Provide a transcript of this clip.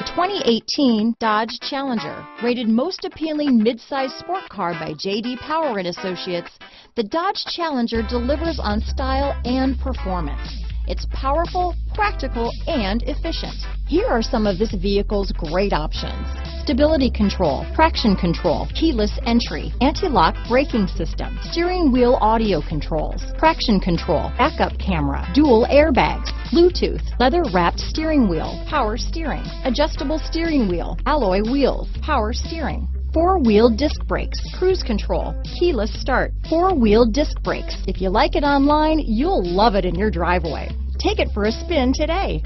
The 2018 Dodge Challenger, rated most appealing midsize sport car by J.D. Power and Associates, the Dodge Challenger delivers on style and performance. It's powerful, practical, and efficient. Here are some of this vehicle's great options: stability control, traction control, keyless entry, anti-lock braking system, steering wheel audio controls, traction control, backup camera, dual airbags, Bluetooth, leather-wrapped steering wheel, power steering, adjustable steering wheel, alloy wheels, power steering, four-wheel disc brakes, cruise control, keyless start, four-wheel disc brakes. If you like it online, you'll love it in your driveway. Take it for a spin today.